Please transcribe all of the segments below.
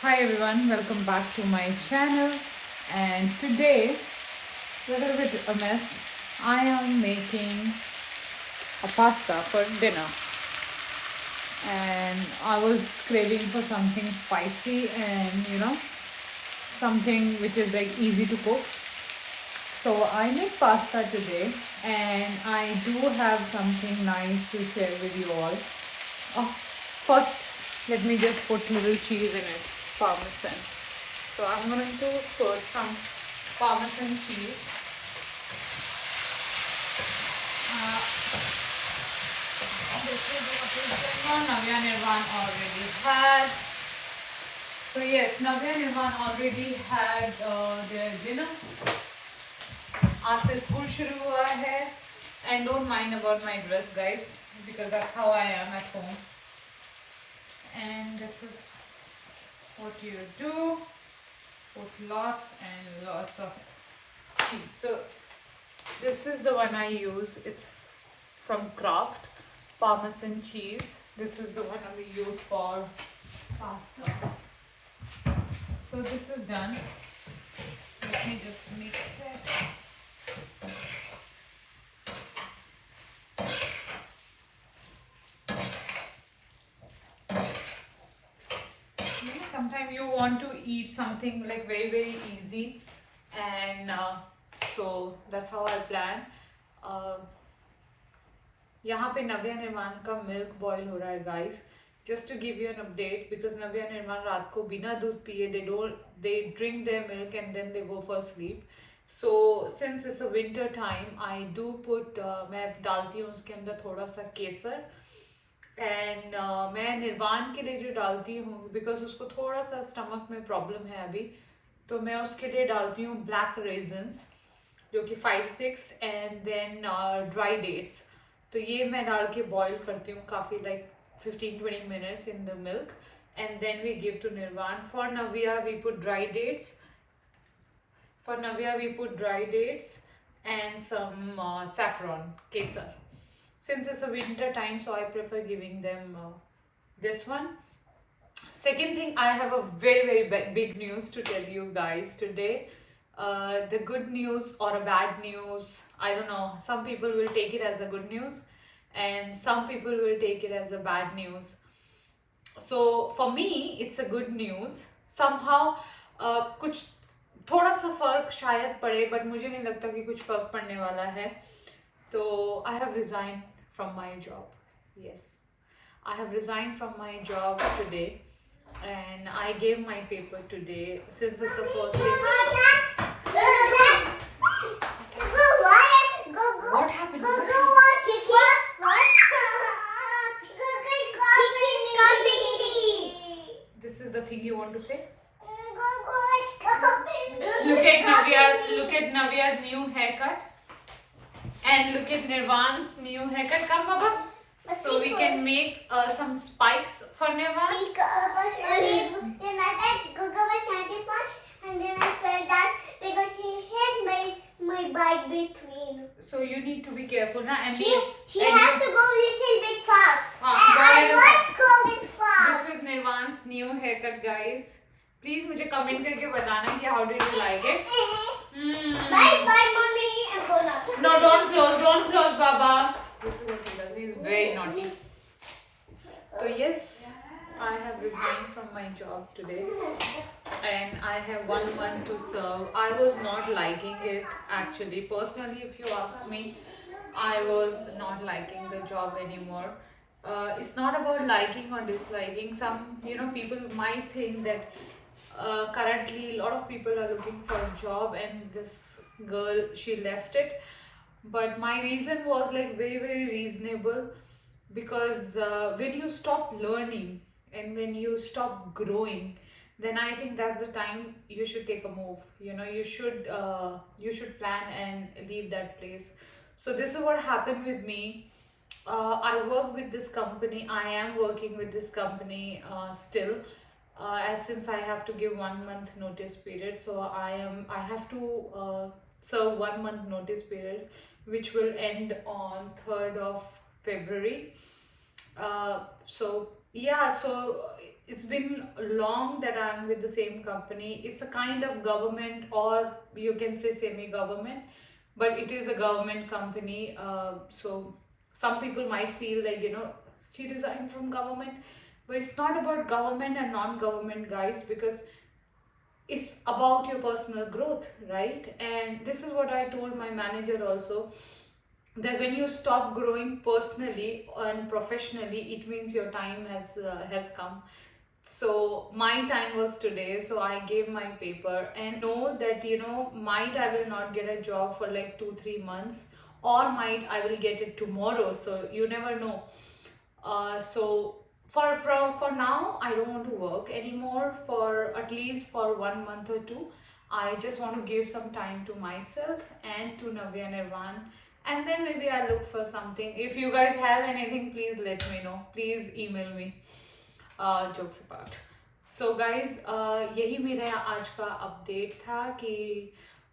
Hi everyone, welcome back to my channel. And today, a little bit a mess. I am making a pasta for dinner, and I was craving for something spicy and something which is like easy to cook. So I made pasta today, and I do have something nice to share with you all. First, let me just put little cheese in it, parmesan. So I'm going to put some parmesan cheese. This is what is going on. Navya Nirvan already had. So yes, Navya Nirvan already had their dinner. आज से school शुरू हुआ है. And don't mind about my dress, guys, because that's how I am at home. And this is what you do. Put lots and lots of cheese. So this is the one I use. It's from Kraft, Parmesan cheese. This is the one we use for pasta. So this is done. Let me just mix it. Sometimes you want to eat something like very easy, and so that's how I plan. यहाँ पे नव्या निर्माण का milk boil हो रहा है guys. Just to give you an update, because नव्या निर्माण रात को बिना दूध पिए they drink their milk and then they go for sleep. So since it's a winter time, I do put मैं डालती हूँ उसके अंदर थोड़ा सा केसर. एंड मैं निर्वाण के लिए जो डालती हूँ, बिकॉज उसको थोड़ा सा स्टमक में प्रॉब्लम है अभी, तो मैं उसके लिए डालती हूँ ब्लैक रेजन्स, जो कि 5-6, एंड देन ड्राई डेट्स. तो ये मैं डाल के बॉईल करती हूँ काफ़ी, like 15-20 minutes in the milk, and then we give to Nirvaan. For Navya we put dry dates. For Navya, we put dry dates and some saffron, kesar. Since it's a winter time, so I prefer giving them this one. Second thing, I have a very big news to tell you guys today. The good news or a bad news, I don't know. Some people will take it as a good news, and some people will take it as a bad news. So for me, it's a good news. Somehow, कुछ थोड़ा सा फर्क शायद पड़े, but मुझे नहीं लगता कि कुछ फर्क पड़ने वाला है. तो I have resign from my job. Yes, I have resign from my job today, and I gave my paper today since it's the first day. What happened? This is the thing you want to say? Look at Navya's new haircut, and look at Nirvan's new haircut. Come, Baba. So we can make some spikes for Nirvan. Then I Google was standing first, and then I fell down because she hit my bike between. So you need to be careful, na? And she has to go a little bit fast. I was going fast. This is Nirvan's new haircut, guys. Please मुझे comment करके बताना कि how did you like it? Bye, mommy. I'm gonna. No, don't close, Baba. This is what he does. He is very naughty. So yes, I have resigned from my job today, and I have 1 month to serve. I was not liking it actually. Personally, if you ask me, I was not liking the job anymore. It's not about liking or disliking. Some people might think that currently a lot of people are looking for a job, and this girl, she left it. But my reason was like very reasonable, because when you stop learning and when you stop growing, then I think that's the time you should take a move. You should plan and leave that place. So this is what happened with me. I work with this company. I am working with this company still, as since I have to give 1 month notice period. So I have to serve 1 month notice period, which will end on 3rd of February. So it's been long that I'm with the same company. It's a kind of government, or you can say semi-government, but it is a government company. So some people might feel like, she resigned from government, but it's not about government and non-government, guys, because it's about your personal growth, right? And this is what I told my manager also, that when you stop growing personally and professionally, it means your time has come. So my time was today, so I gave my paper, and know that, might I will not get a job for like 2-3 months, or might I will get it tomorrow, so you never know. So for now, I don't want to work anymore for at least for 1 month or two. I just want to give some time to myself and to Navya Nirvan, and then maybe I'll look for something. If you guys have anything, please let me know. Please email me. Jokes apart. So guys, यही मेरा आज का update था कि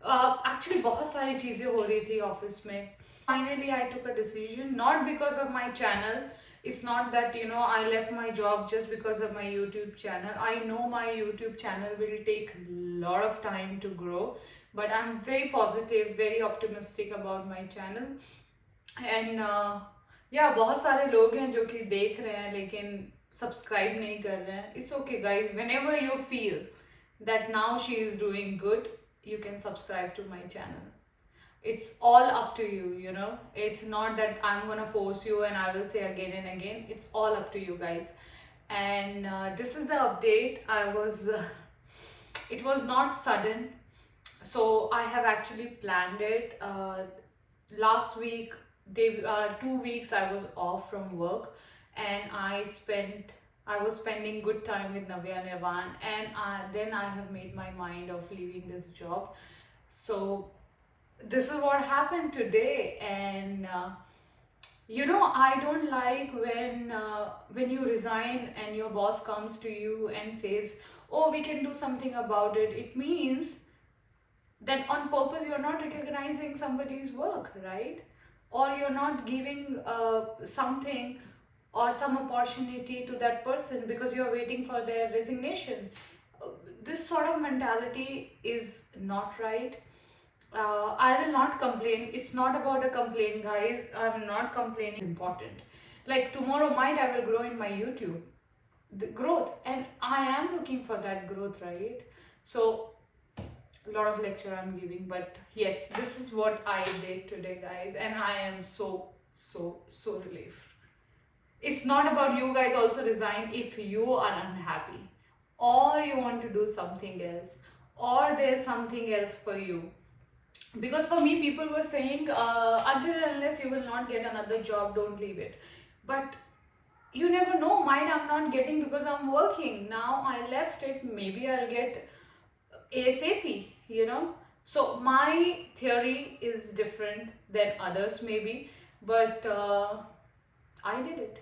actually बहुत सारी चीज़ें हो रही थी ऑफिस में. Finally, I took a decision, not because of my channel. It's not that, I left my job just because of my YouTube channel. I know my YouTube channel will take a lot of time to grow, but I'm very positive, very optimistic about my channel. And yeah, बहुत सारे लोग हैं जो कि देख रहे हैं लेकिन सब्सक्राइब नहीं कर रहे हैं. It's okay, guys. Whenever you feel that now she is doing good, you can subscribe to my channel. It's all up to you, it's not that I'm gonna force you and I will say again and again. It's all up to you, guys. And this is the update. It was not sudden, so I have actually planned it. Last week, 2 weeks I was off from work, and I was spending good time with Navya Nirvan, and then I have made my mind of leaving this job. So this is what happened today. And I don't like when you resign and your boss comes to you and says, oh, we can do something about it. It means that on purpose you're not recognizing somebody's work, right? Or you're not giving something or some opportunity to that person because you're waiting for their resignation. This sort of mentality is not right. I will not complain. It's not about a complaint, guys. I'm not complaining. It's important. Like tomorrow might I will grow in my YouTube. The growth, and I am looking for that growth, right? So a lot of lecture I'm giving, but yes, this is what I did today, guys, and I am so relieved. It's not about you guys also resign if you are unhappy, or you want to do something else, or there's something else for you. Because for me, people were saying, until and unless you will not get another job, don't leave it. But you never know, might I'm not getting because I'm working. Now I left it, maybe I'll get ASAP, So my theory is different than others maybe, but I did it.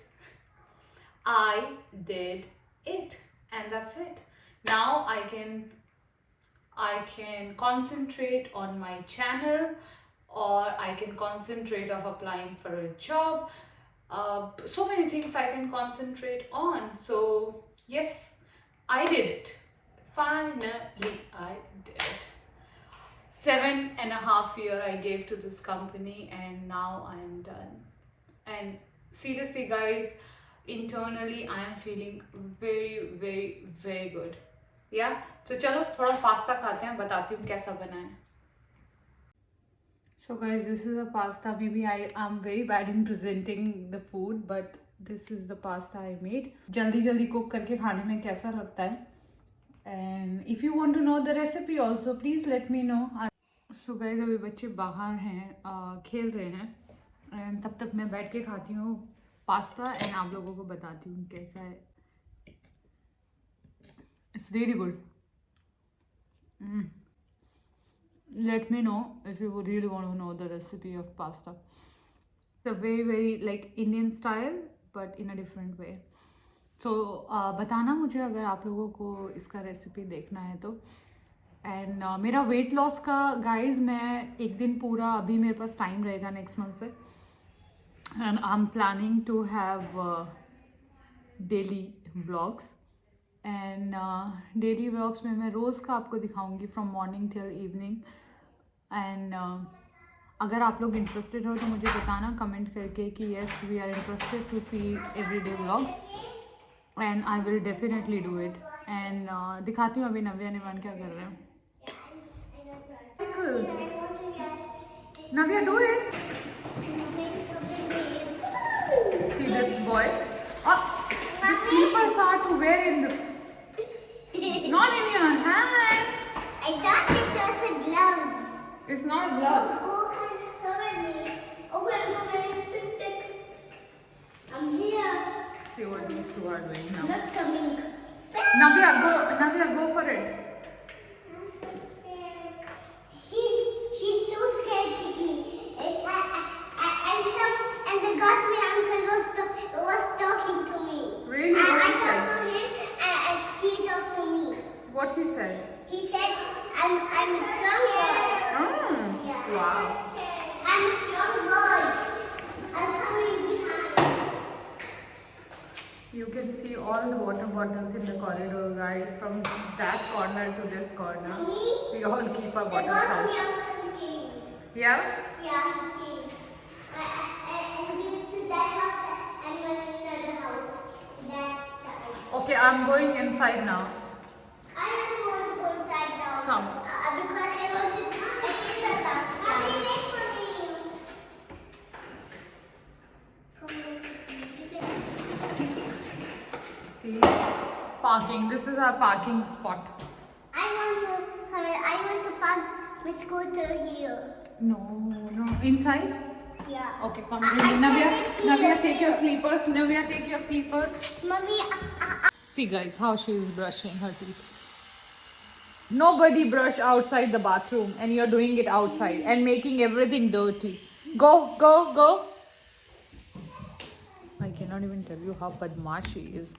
I did it, and that's it. Now I can concentrate on my channel, or I can concentrate of applying for a job. So many things I can concentrate on. So yes, I did it. Finally, I did it. 7.5 years I gave to this company, and now I am done. And seriously, guys, internally I am feeling very, very, very good. Yeah, तो चलो थोड़ा pasta खाते हैं, बताती हूँ कैसा बना है. So guys, this is a pasta. Maybe I am very bad in presenting the food, but this is the pasta I made. जल्दी cook करके खाने में कैसा लगता है? And if you want to know the recipe also, please let me know. So guys, अभी बच्चे बाहर हैं, खेल रहे हैं, and तब तक मैं बैठ के खाती हूँ पास्ता, and आप लोगों को बताती हूँ कैसा है. It's really good. Let me know if you really want to know the recipe of pasta. It's a very, very like Indian style, but in a different way. So बताना मुझे अगर आप लोगों को इसका रेसिपी देखना है तो. एंड मेरा वेट लॉस का गाइज, मैं एक दिन पूरा, अभी मेरे पास टाइम रहेगा नेक्स्ट मंथ से, and I am planning to have daily blogs. And daily vlogs में मैं रोज़ का आपको दिखाऊंगी from morning till evening. And अगर आप लोग इंटरेस्टेड हो तो मुझे बताना कमेंट करके कि yes we are interested to see everyday vlog, and I will definitely do it. And दिखाती हूँ अभी नव्या निवान क्या कर रहे हैं. Navya, do it. See this boy. Oh, the slippers are to wear in the, not in your hand. I thought it was a glove. It's not a glove. Cover me. Okay. I'm here. See what these two are doing I'm now. not coming. Navya, go for it. She's so scared, Kiki. And the Ghastly uncle was talking to me. Really? What I he talked said? to him and he talked to me. What he said? He said, I'm a strong boy. Oh, wow. I'm a strong boy. I'm coming behind. You can see all the water bottles in the corridor, guys. From that corner to this corner. Mommy, We all keep our the bottles Ghastly out. uncle came. Yeah? Yeah, he came. And he to that house and went to the house. That side. Okay, I'm going inside now. I just want to go inside now. Come. Because I want to eat the last one. Mommy, wait for me. See, parking. This is our parking spot. I want to park my scooter here. No. Inside? Yeah. Okay, come. I Navya, said it here, Navya, take your here. sleepers. Navya, take your sleepers. Mommy, See, guys, how she is brushing her teeth. Nobody brush outside the bathroom, and you're doing it outside and making everything dirty. Go. I cannot even tell you how badmash she is.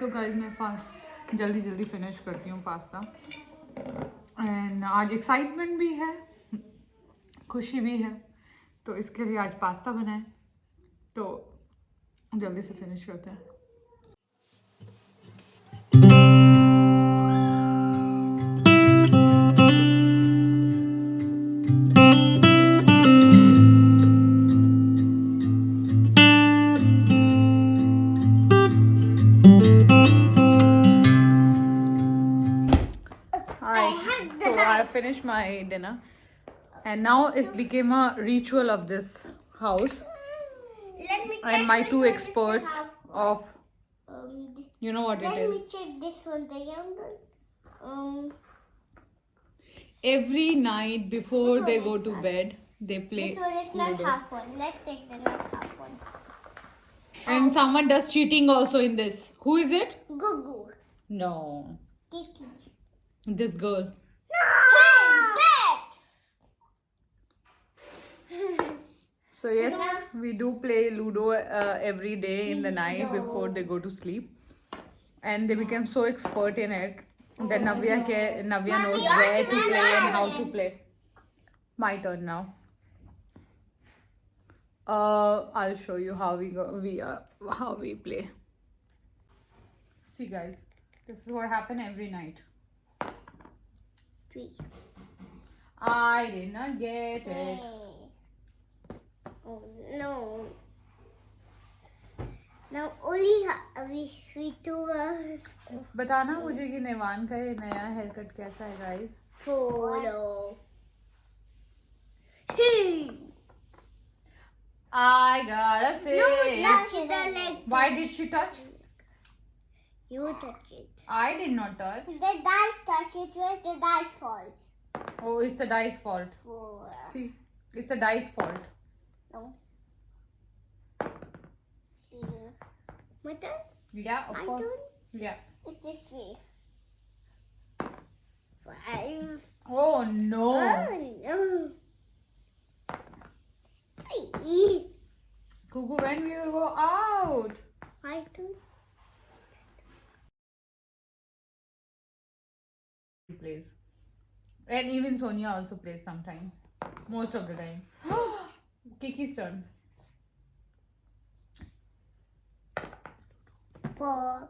तो guys मैं fast जल्दी finish करती हूँ pasta. And आज excitement भी है, खुशी भी है, तो इसके लिए आज पास्ता बनाए. तो जल्दी से फिनिश करते हैं. I finished my dinner, and now it became a ritual of this house. let me check And my this two one. experts of, you know what it Let is. me check this one, the younger. Every night before This they one go is to not- bed, they play This one is not Ludo. half one. Let's take the not half one. And someone does cheating also in this. Who is it? Gugu. No, Kiki. this girl. Hey, So yes, we do play Ludo every day in the night Ludo. before they go to sleep, and they become so expert in it that Navya knows your where to turn. play and how to play. My turn now. I'll show you how how we play. See, guys, this is what happens every night. 3. I did not get it. Hey. Oh no. Now only we two बताना मुझे कि निवान का ये नया hair cut कैसा है, guys. follow. Hey. I gotta say. No, touch the leg. Why did she touch? You touch it. I did not touch. The dice touch it. Where's the dice fault? Oh, it's a dice fault. 4. See, it's a dice fault. No. See. My turn? Yeah, of My course. turn? Yeah. It's this way. 5. Oh no. Oh no. Hey. Cuckoo, when we will go out? My turn. He plays. And even Sonia also plays sometime. Most of the time. Kiki's turn. 4.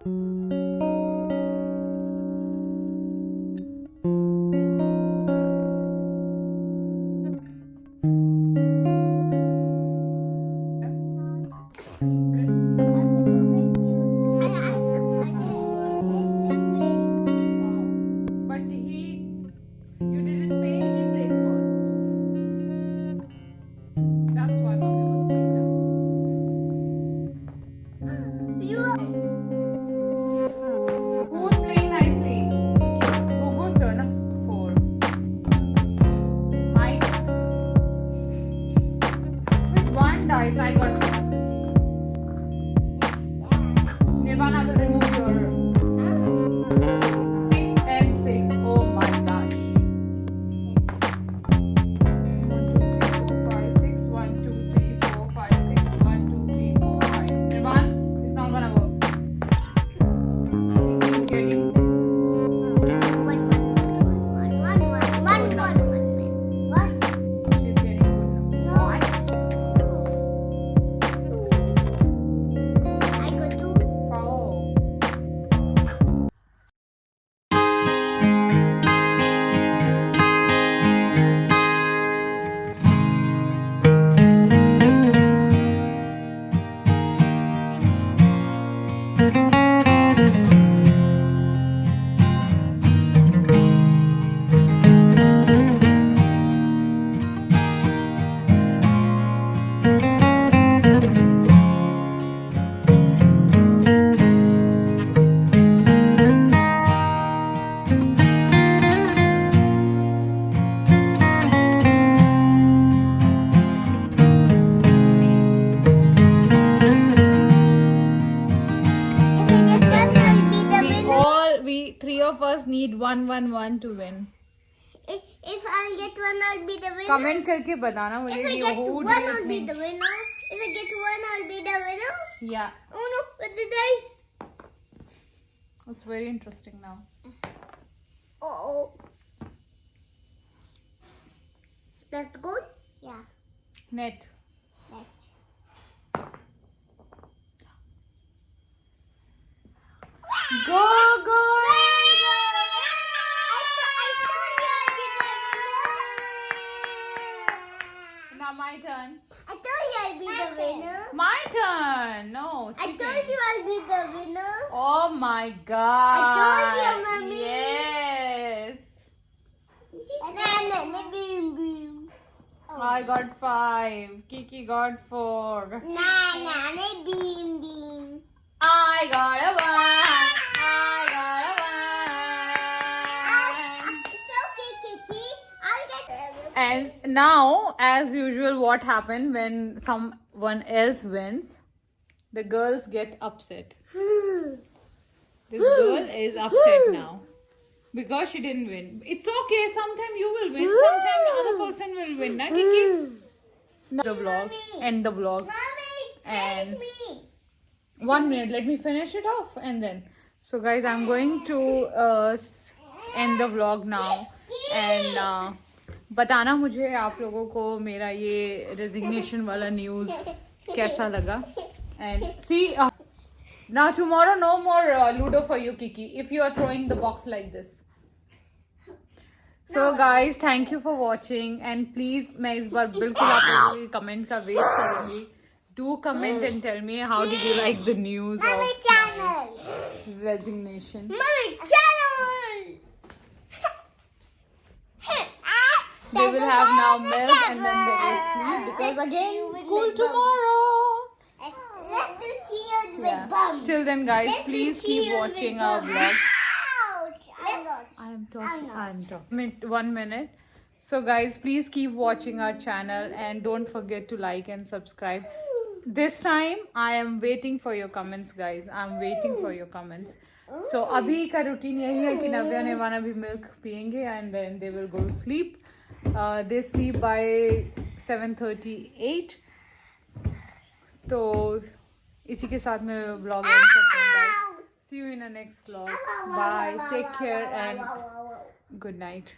we three of us need 1-1-1 to win. If I'll get one, I'll be the winner. Comment करके बताना मुझे If I कि get who one, do you I'll be think? the winner. If I get one, I'll be the winner. Yeah, Oh no, with the dice. it's very interesting now. Oh. That's good? Yeah. Net. That's... Go, go! Now my turn. I told you I'll be the winner. My turn. No. I chicken. told you I'll be the winner. Oh my god. I told you, Mommy. Yes. Na beam beam. I got 5. Kiki got 4. Na beam beam. I got a 1. I got a 1. It's okay, Kiki. I'll get. And now, as usual, what happened when someone else wins? The girls get upset. This girl is upset now because she didn't win. It's okay. Sometime you will win. Sometime the other person will win. Na, Kiki? Now the vlog. End the vlog. Mommy, And help me. 1 minute. Let me finish it off and then. So, guys, I'm going to end the vlog now. And बताना मुझे आप लोगों को मेरा ये resignation वाला news कैसा लगा. And see, now tomorrow no more Ludo for you, Kiki, if you are throwing the box like this. So guys, thank you for watching and please मैं इस बार बिल्कुल आप लोगों के comment का wait करूँगी. Do comment and tell me how did you like the news of Mommy my channel. resignation. Mommy channel. They will have now milk and then they will sleep because again school tomorrow. Let's do cheers with Yeah. bum. Till then, guys, Let's do please keep cheers watching with our bum. vlog. Ouch. I am talking. know. I am talking. 1 minute. So, guys, please keep watching our channel and don't forget to like and subscribe. This time, I am waiting for your comments, guys. I'm waiting for your comments. So, अभी का routine यही है कि नव्या ने वाना भी milk पियेंगे and then they will go to sleep. They sleep by 7:38. तो इसी के साथ मैं vlog end करता हूँ, guys. See you in the next vlog. Bye. Take care and good night.